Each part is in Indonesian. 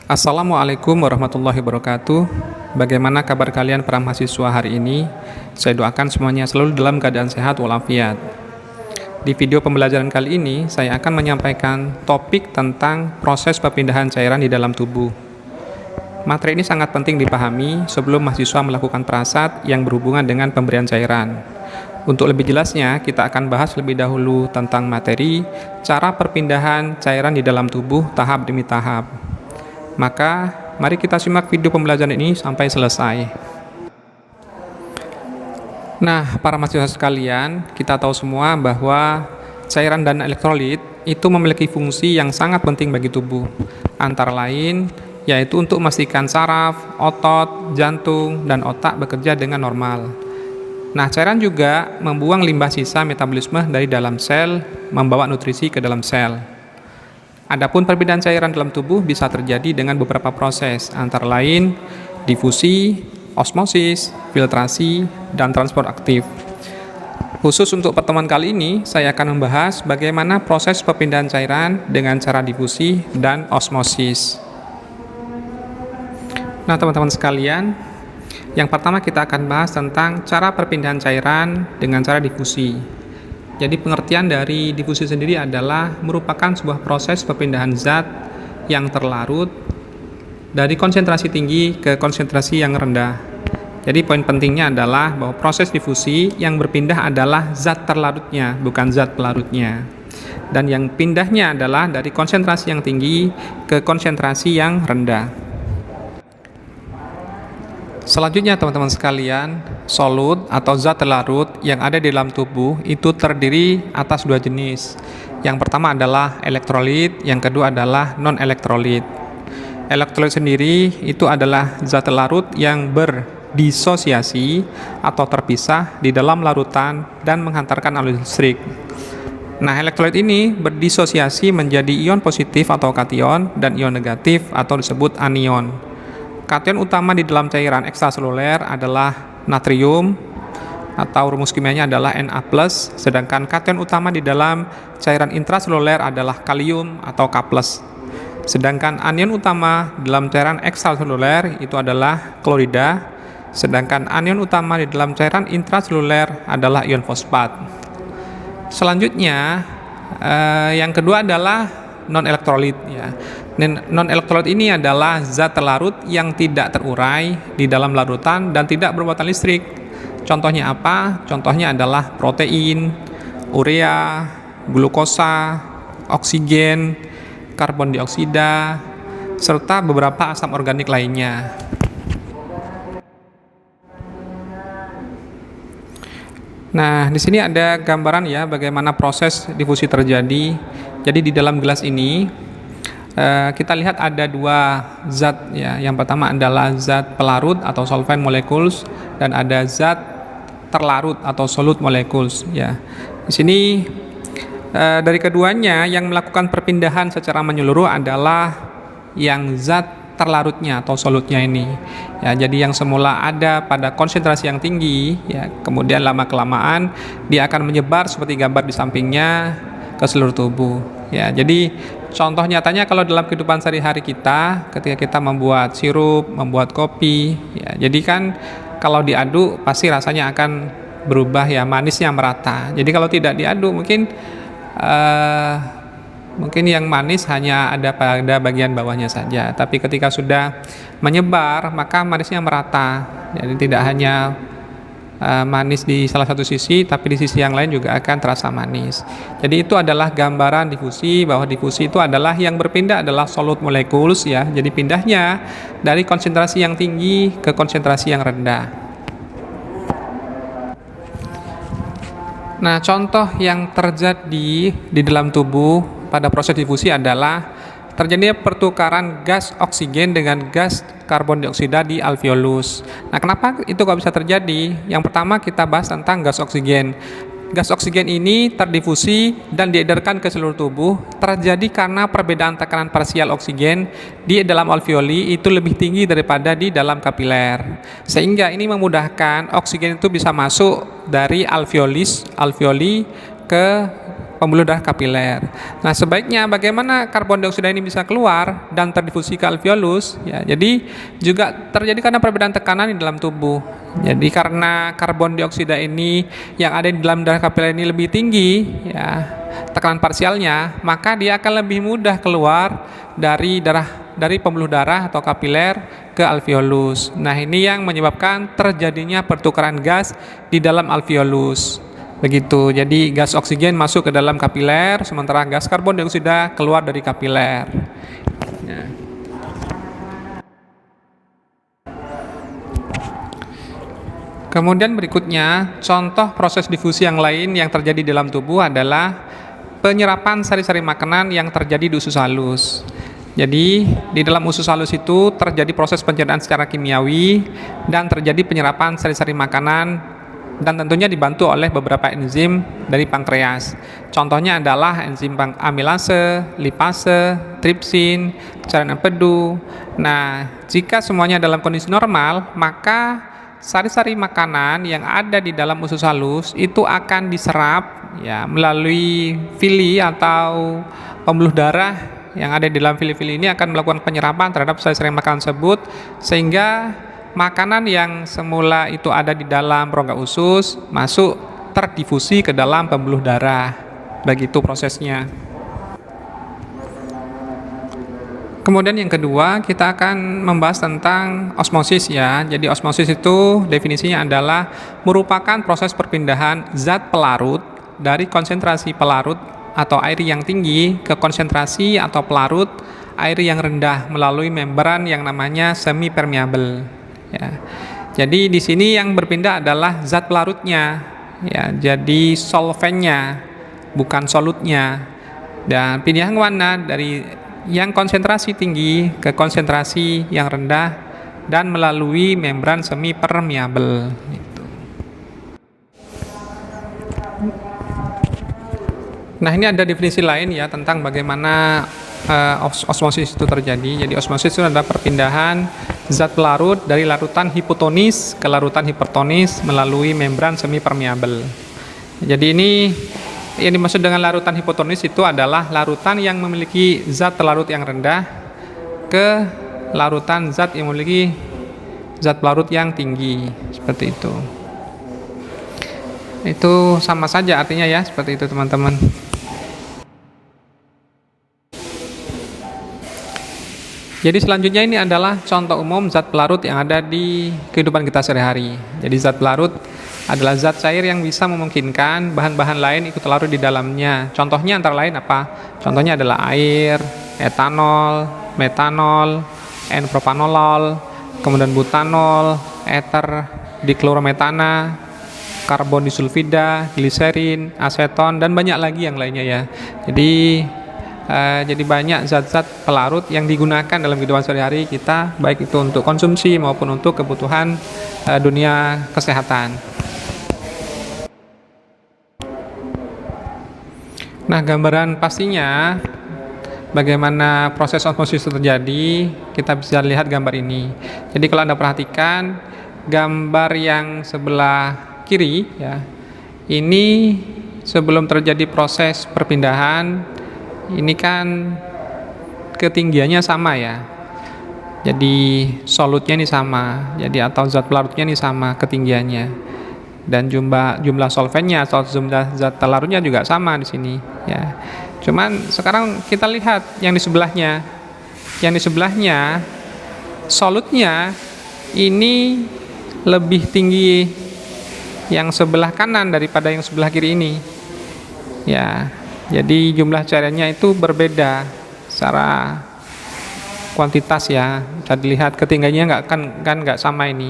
Assalamualaikum warahmatullahi wabarakatuh. Bagaimana kabar kalian para mahasiswa hari ini? Saya doakan semuanya selalu dalam keadaan sehat walafiat. Di video pembelajaran kali ini, saya akan menyampaikan topik tentang proses perpindahan cairan di dalam tubuh. Materi ini sangat penting dipahami sebelum mahasiswa melakukan prasat yang berhubungan dengan pemberian cairan. Untuk lebih jelasnya, kita akan bahas lebih dahulu tentang materi, cara perpindahan cairan di dalam tubuh tahap demi tahap. Maka, mari kita simak video pembelajaran ini sampai selesai. Nah, para mahasiswa sekalian, kita tahu semua bahwa cairan dan elektrolit itu memiliki fungsi yang sangat penting bagi tubuh. Antara lain, yaitu untuk memastikan saraf, otot, jantung, dan otak bekerja dengan normal. Nah, cairan juga membuang limbah sisa metabolisme dari dalam sel, membawa nutrisi ke dalam sel. Adapun perpindahan cairan dalam tubuh bisa terjadi dengan beberapa proses, antara lain difusi, osmosis, filtrasi, dan transport aktif. Khusus untuk pertemuan kali ini, saya akan membahas bagaimana proses perpindahan cairan dengan cara difusi dan osmosis. Nah, teman-teman sekalian, yang pertama kita akan bahas tentang cara perpindahan cairan dengan cara difusi. Jadi pengertian dari difusi sendiri adalah merupakan sebuah proses perpindahan zat yang terlarut dari konsentrasi tinggi ke konsentrasi yang rendah. Jadi poin pentingnya adalah bahwa proses difusi yang berpindah adalah zat terlarutnya, bukan zat pelarutnya. Dan yang pindahnya adalah dari konsentrasi yang tinggi ke konsentrasi yang rendah. Selanjutnya teman-teman sekalian, solut atau zat terlarut yang ada di dalam tubuh itu terdiri atas dua jenis. Yang pertama adalah elektrolit, yang kedua adalah non-elektrolit. Elektrolit sendiri itu adalah zat terlarut yang berdisosiasi atau terpisah di dalam larutan dan menghantarkan arus listrik. Nah, elektrolit ini berdisosiasi menjadi ion positif atau kation dan ion negatif atau disebut anion. Kation utama di dalam cairan ekstraseluler adalah natrium atau rumus kimianya adalah Na+, sedangkan kation utama di dalam cairan intraseluler adalah kalium atau K+. Sedangkan anion utama dalam cairan ekstraseluler itu adalah klorida, sedangkan anion utama di dalam cairan intraseluler adalah ion fosfat. Selanjutnya, yang kedua adalah non-elektrolit ya. Non-elektrolit ini adalah zat terlarut yang tidak terurai di dalam larutan dan tidak bermuatan listrik. Contohnya apa? Contohnya adalah protein, urea, glukosa, oksigen, karbon dioksida, serta beberapa asam organik lainnya. Nah, di sini ada gambaran ya bagaimana proses difusi terjadi. Jadi di dalam gelas ini kita lihat ada dua zat ya. Yang pertama adalah zat pelarut atau solvent molecules dan ada zat terlarut atau solute molecules ya. Di sini dari keduanya yang melakukan perpindahan secara menyeluruh adalah yang zat terlarutnya atau solutnya ini ya. Jadi yang semula ada pada konsentrasi yang tinggi ya, kemudian lama kelamaan dia akan menyebar seperti gambar di sampingnya ke seluruh tubuh ya. Jadi contoh nyatanya kalau dalam kehidupan sehari-hari kita ketika kita membuat sirup, membuat kopi ya, jadi kan kalau diaduk pasti rasanya akan berubah ya, manisnya merata. Jadi kalau tidak diaduk mungkin yang manis hanya ada pada bagian bawahnya saja, tapi ketika sudah menyebar maka manisnya merata. Jadi tidak hanya manis di salah satu sisi, tapi di sisi yang lain juga akan terasa manis. Jadi itu adalah gambaran difusi, bahwa difusi itu adalah yang berpindah adalah solute molecules ya. Jadi pindahnya dari konsentrasi yang tinggi ke konsentrasi yang rendah. Nah, contoh yang terjadi di dalam tubuh pada proses difusi adalah terjadinya pertukaran gas oksigen dengan gas karbon dioksida di alveolus. Nah, kenapa itu kok bisa terjadi? Yang pertama kita bahas tentang gas oksigen. Gas oksigen ini terdifusi dan diedarkan ke seluruh tubuh terjadi karena perbedaan tekanan parsial oksigen di dalam alveoli itu lebih tinggi daripada di dalam kapiler. Sehingga ini memudahkan oksigen itu bisa masuk dari alveoli ke pembuluh darah kapiler. Nah, sebaiknya bagaimana karbon dioksida ini bisa keluar dan terdifusi ke alveolus? Ya, jadi juga terjadi karena perbedaan tekanan di dalam tubuh. Jadi karena karbon dioksida ini yang ada di dalam darah kapiler ini lebih tinggi, ya, tekanan parsialnya, maka dia akan lebih mudah keluar dari pembuluh darah atau kapiler ke alveolus. Nah, ini yang menyebabkan terjadinya pertukaran gas di dalam alveolus. Begitu, jadi gas oksigen masuk ke dalam kapiler, sementara gas karbon dioksida keluar dari kapiler. Ya. Kemudian berikutnya, contoh proses difusi yang lain yang terjadi dalam tubuh adalah penyerapan sari-sari makanan yang terjadi di usus halus. Jadi, di dalam usus halus itu terjadi proses pencernaan secara kimiawi dan terjadi penyerapan sari-sari makanan dan tentunya dibantu oleh beberapa enzim dari pankreas. Contohnya adalah enzim amilase, lipase, tripsin, cairan empedu. Nah, jika semuanya dalam kondisi normal, maka sari-sari makanan yang ada di dalam usus halus itu akan diserap ya melalui villi atau pembuluh darah yang ada di dalam villi-villi ini akan melakukan penyerapan terhadap sari-sari makanan tersebut sehingga makanan yang semula itu ada di dalam rongga usus masuk terdifusi ke dalam pembuluh darah. Begitu prosesnya. Kemudian yang kedua, kita akan membahas tentang osmosis ya. Jadi osmosis itu definisinya adalah merupakan proses perpindahan zat pelarut dari konsentrasi pelarut atau air yang tinggi ke konsentrasi atau pelarut air yang rendah melalui membran yang namanya semi permeable. Ya. Jadi di sini yang berpindah adalah zat pelarutnya, ya. Jadi solvennya, bukan solutnya. Dan pindahan warna dari yang konsentrasi tinggi ke konsentrasi yang rendah dan melalui membran semi permeable. Nah, ini ada definisi lain ya tentang bagaimana osmosis itu terjadi. Jadi osmosis itu adalah perpindahan zat pelarut dari larutan hipotonis ke larutan hipertonis melalui membran semi permeable. Jadi ini yang dimaksud dengan larutan hipotonis itu adalah larutan yang memiliki zat pelarut yang rendah ke larutan zat yang memiliki zat pelarut yang tinggi, seperti itu. Itu sama saja artinya ya, seperti itu teman-teman. Jadi selanjutnya ini adalah contoh umum zat pelarut yang ada di kehidupan kita sehari-hari. Jadi zat pelarut adalah zat cair yang bisa memungkinkan bahan-bahan lain ikut larut di dalamnya. Contohnya antara lain apa? Contohnya adalah air, etanol, metanol, N-propanolol, kemudian butanol, eter diklorometana, karbon disulfida, gliserin, aseton, dan banyak lagi yang lainnya ya. Jadi banyak zat-zat pelarut yang digunakan dalam kehidupan sehari-hari kita, baik itu untuk konsumsi maupun untuk kebutuhan dunia kesehatan. Nah, gambaran pastinya bagaimana proses osmosis itu terjadi, kita bisa lihat gambar ini. Jadi kalau Anda perhatikan gambar yang sebelah kiri ya, ini sebelum terjadi proses perpindahan, ini kan ketinggiannya sama ya. Jadi solutnya ini sama, jadi atau zat pelarutnya ini sama ketinggiannya. Dan jumlah solvennya atau jumlah zat pelarutnya juga sama di sini ya. Cuman sekarang kita lihat yang di sebelahnya. Yang di sebelahnya solutnya ini lebih tinggi yang sebelah kanan daripada yang sebelah kiri ini. Ya. Jadi jumlah cairannya itu berbeda secara kuantitas ya. Bisa dilihat ketinggiannya nggak sama ini.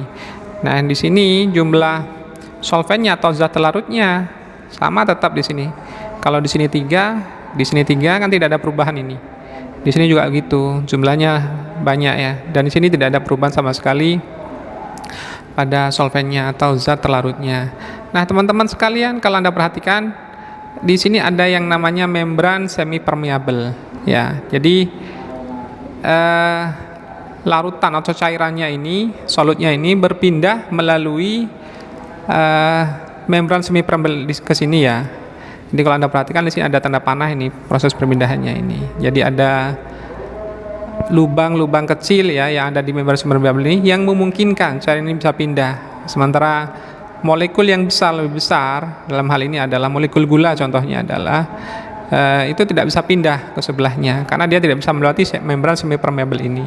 Nah, di sini jumlah solvennya atau zat pelarutnya sama tetap di sini. Kalau di sini 3, di sini 3 kan tidak ada perubahan ini. Di sini juga gitu, jumlahnya banyak ya. Dan di sini tidak ada perubahan sama sekali pada solvennya atau zat pelarutnya. Nah, teman-teman sekalian, kalau Anda perhatikan di sini ada yang namanya membran semi permeable ya. Jadi larutan atau cairannya ini, solutnya ini berpindah melalui membran semi permeable ke sini ya. Jadi kalau Anda perhatikan di sini ada tanda panah ini proses perpindahannya ini. Jadi ada lubang-lubang kecil ya yang ada di membran sumber variabel ini yang memungkinkan cairan ini bisa pindah. Sementara molekul yang besar, lebih besar, dalam hal ini adalah molekul gula contohnya adalah itu tidak bisa pindah ke sebelahnya karena dia tidak bisa melewati membran semi permeabel ini.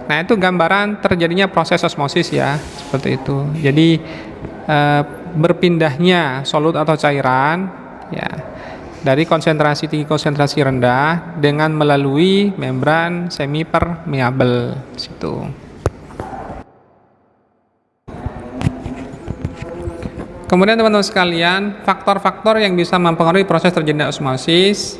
Nah, itu gambaran terjadinya proses osmosis ya, seperti itu. Jadi berpindahnya solut atau cairan ya dari konsentrasi tinggi konsentrasi rendah dengan melalui membran semi permeabel situ. Kemudian teman-teman sekalian, faktor-faktor yang bisa mempengaruhi proses terjadinya osmosis.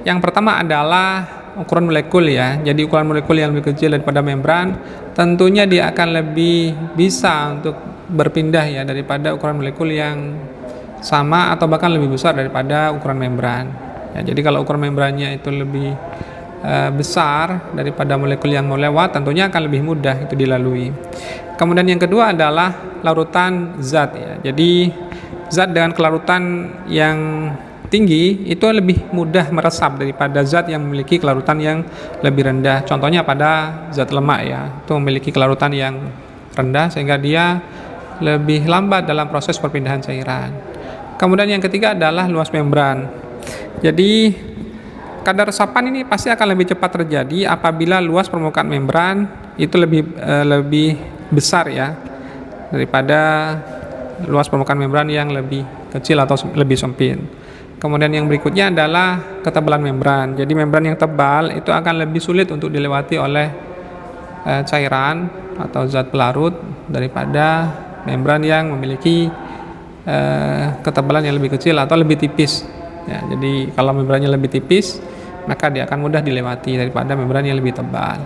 Yang pertama adalah ukuran molekul ya. Jadi ukuran molekul yang lebih kecil daripada membran, tentunya dia akan lebih bisa untuk berpindah ya daripada ukuran molekul yang sama atau bahkan lebih besar daripada ukuran membran. Ya, jadi kalau ukuran membrannya itu lebih besar daripada molekul yang mau lewat, tentunya akan lebih mudah itu dilalui. Kemudian yang kedua adalah larutan zat ya. Jadi zat dengan kelarutan yang tinggi itu lebih mudah meresap daripada zat yang memiliki kelarutan yang lebih rendah. Contohnya pada zat lemak ya, itu memiliki kelarutan yang rendah sehingga dia lebih lambat dalam proses perpindahan cairan. Kemudian yang ketiga adalah luas membran. Jadi kadar resapan ini pasti akan lebih cepat terjadi apabila luas permukaan membran itu lebih besar ya daripada luas permukaan membran yang lebih kecil atau lebih sempit. Kemudian yang berikutnya adalah ketebalan membran. Jadi membran yang tebal itu akan lebih sulit untuk dilewati oleh cairan atau zat pelarut daripada membran yang memiliki ketebalan yang lebih kecil atau lebih tipis ya. Jadi kalau membrannya lebih tipis maka dia akan mudah dilewati daripada membran yang lebih tebal.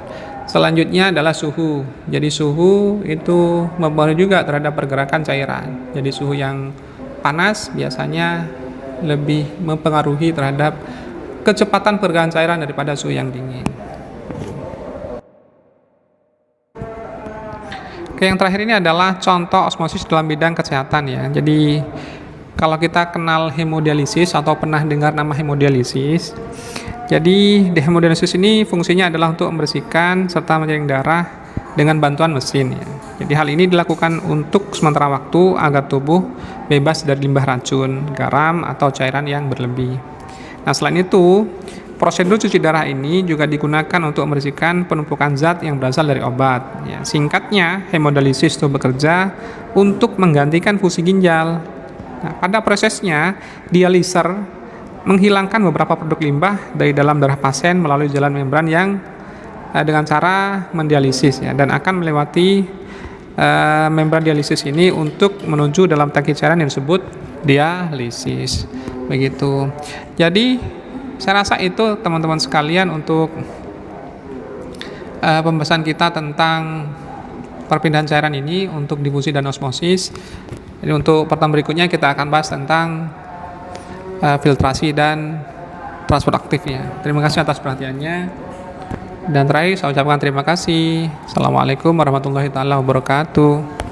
Selanjutnya adalah suhu. Jadi suhu itu mempengaruhi juga terhadap pergerakan cairan. Jadi suhu yang panas biasanya lebih mempengaruhi terhadap kecepatan pergerakan cairan daripada suhu yang dingin. Oke, yang terakhir ini adalah contoh osmosis dalam bidang kesehatan ya. Jadi kalau kita kenal hemodialisis atau pernah dengar nama hemodialisis, jadi hemodialisis ini fungsinya adalah untuk membersihkan serta menjaring darah dengan bantuan mesin ya. Jadi hal ini dilakukan untuk sementara waktu agar tubuh bebas dari limbah racun, garam atau cairan yang berlebih. Nah, selain itu, prosedur cuci darah ini juga digunakan untuk membersihkan penumpukan zat yang berasal dari obat. Ya, singkatnya, hemodialisis itu bekerja untuk menggantikan fungsi ginjal. Nah, pada prosesnya, dialiser menghilangkan beberapa produk limbah dari dalam darah pasien melalui jalan membran yang dengan cara mendialisis ya, dan akan melewati membran dialisis ini untuk menuju dalam tangki cairan yang disebut dialisis. Begitu. Jadi saya rasa itu teman-teman sekalian untuk pembahasan kita tentang perpindahan cairan ini untuk difusi dan osmosis. Jadi untuk pertemuan berikutnya kita akan bahas tentang filtrasi dan transport aktifnya. Terima kasih atas perhatiannya. Dan terakhir saya ucapkan terima kasih. Assalamualaikum warahmatullahi wabarakatuh.